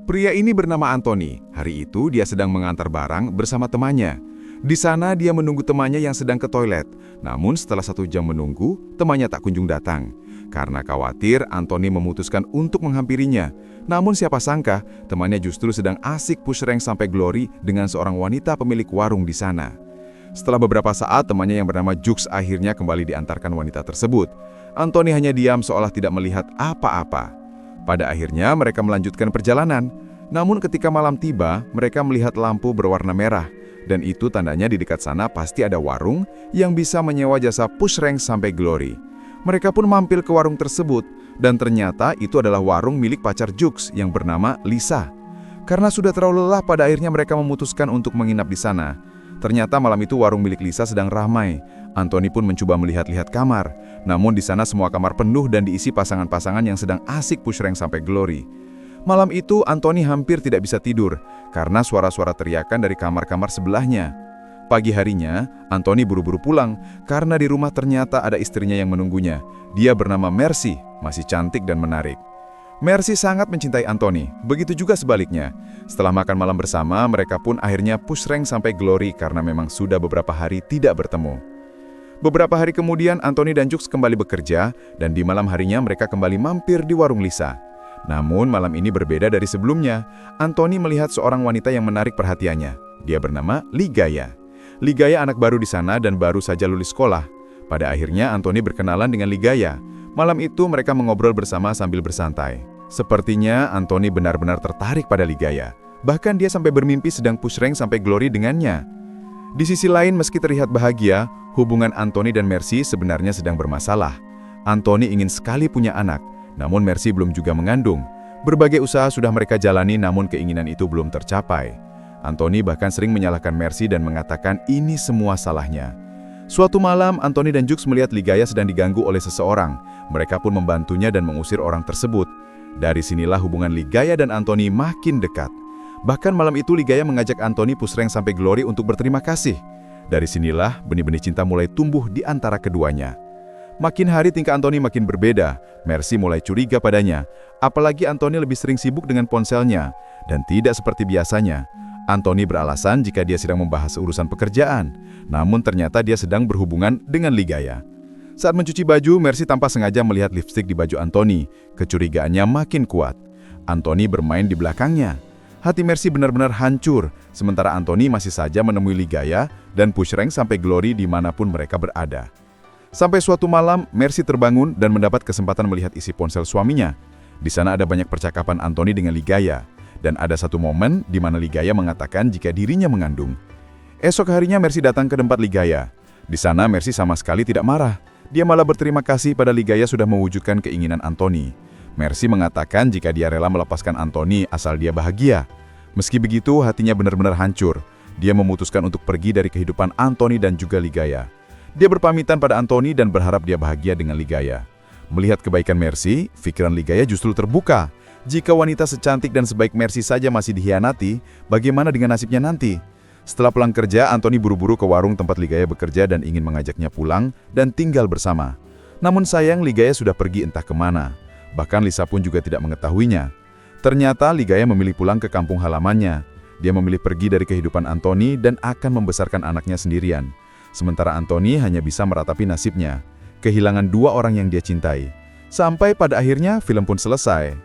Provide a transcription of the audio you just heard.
Pria ini bernama Anthony. Hari itu dia sedang mengantar barang bersama temannya. Di sana dia menunggu temannya yang sedang ke toilet. Namun setelah 1 jam menunggu, temannya tak kunjung datang. Karena khawatir, Anthony memutuskan untuk menghampirinya. Namun siapa sangka, temannya justru sedang asik push rank sampai glory dengan seorang wanita pemilik warung di sana. Setelah beberapa saat, temannya yang bernama Jux akhirnya kembali diantarkan wanita tersebut. Anthony hanya diam seolah tidak melihat apa-apa. Pada akhirnya mereka melanjutkan perjalanan. Namun ketika malam tiba, mereka melihat lampu berwarna merah. Dan itu tandanya di dekat sana pasti ada warung yang bisa menyewa jasa push rank sampai glory. Mereka pun mampir ke warung tersebut. Dan ternyata itu adalah warung milik pacar Jux yang bernama Lisa. Karena sudah terlalu lelah, pada akhirnya mereka memutuskan untuk menginap di sana. Ternyata malam itu warung milik Lisa sedang ramai. Anthony pun mencoba melihat-lihat kamar. Namun di sana semua kamar penuh dan diisi pasangan-pasangan yang sedang asik push rank sampai glory. Malam itu Anthony hampir tidak bisa tidur karena suara-suara teriakan dari kamar-kamar sebelahnya. Pagi harinya, Anthony buru-buru pulang karena di rumah ternyata ada istrinya yang menunggunya. Dia bernama Mercy, masih cantik dan menarik. Mercy sangat mencintai Anthony, begitu juga sebaliknya. Setelah makan malam bersama, mereka pun akhirnya push rank sampai glory karena memang sudah beberapa hari tidak bertemu. Beberapa hari kemudian, Anthony dan Jux kembali bekerja, dan di malam harinya mereka kembali mampir di warung Lisa. Namun malam ini berbeda dari sebelumnya. Anthony melihat seorang wanita yang menarik perhatiannya. Dia bernama Ligaya. Ligaya anak baru di sana dan baru saja lulus sekolah. Pada akhirnya Anthony berkenalan dengan Ligaya. Malam itu mereka mengobrol bersama sambil bersantai. Sepertinya Anthony benar-benar tertarik pada Ligaya. Bahkan dia sampai bermimpi sedang push rank sampai glory dengannya. Di sisi lain, meski terlihat bahagia, hubungan Anthony dan Mercy sebenarnya sedang bermasalah. Anthony ingin sekali punya anak. Namun Mercy belum juga mengandung. Berbagai usaha sudah mereka jalani namun keinginan itu belum tercapai. Anthony bahkan sering menyalahkan Mercy dan mengatakan ini semua salahnya. Suatu malam, Anthony dan Jux melihat Ligaya sedang diganggu oleh seseorang. Mereka pun membantunya dan mengusir orang tersebut. Dari sinilah hubungan Ligaya dan Anthony makin dekat. Bahkan malam itu Ligaya mengajak Anthony push rank sampai glory untuk berterima kasih. Dari sinilah benih-benih cinta mulai tumbuh di antara keduanya. Makin hari tingkah Anthony makin berbeda. Mercy mulai curiga padanya. Apalagi Anthony lebih sering sibuk dengan ponselnya. Dan tidak seperti biasanya. Anthony beralasan jika dia sedang membahas urusan pekerjaan. Namun ternyata dia sedang berhubungan dengan Ligaya. Saat mencuci baju, Mercy tanpa sengaja melihat lipstik di baju Anthony. Kecurigaannya makin kuat. Anthony bermain di belakangnya. Hati Mercy benar-benar hancur. Sementara Anthony masih saja menemui Ligaya dan push rank sampai glory dimanapun mereka berada. Sampai suatu malam, Mercy terbangun dan mendapat kesempatan melihat isi ponsel suaminya. Di sana ada banyak percakapan Anthony dengan Ligaya. Dan ada satu momen di mana Ligaya mengatakan jika dirinya mengandung. Esok harinya Mercy datang ke tempat Ligaya. Di sana Mercy sama sekali tidak marah. Dia malah berterima kasih pada Ligaya sudah mewujudkan keinginan Anthony. Mercy mengatakan jika dia rela melepaskan Anthony asal dia bahagia. Meski begitu, hatinya benar-benar hancur. Dia memutuskan untuk pergi dari kehidupan Anthony dan juga Ligaya. Dia berpamitan pada Anthony dan berharap dia bahagia dengan Ligaya. Melihat kebaikan Mercy, pikiran Ligaya justru terbuka. Jika wanita secantik dan sebaik Mercy saja masih dikhianati, bagaimana dengan nasibnya nanti? Setelah pulang kerja, Anthony buru-buru ke warung tempat Ligaya bekerja dan ingin mengajaknya pulang dan tinggal bersama. Namun sayang, Ligaya sudah pergi entah kemana. Bahkan Lisa pun juga tidak mengetahuinya. Ternyata Ligaya memilih pulang ke kampung halamannya. Dia memilih pergi dari kehidupan Anthony dan akan membesarkan anaknya sendirian. Sementara Anthony hanya bisa meratapi nasibnya, kehilangan 2 orang yang dia cintai. Sampai pada akhirnya film pun selesai.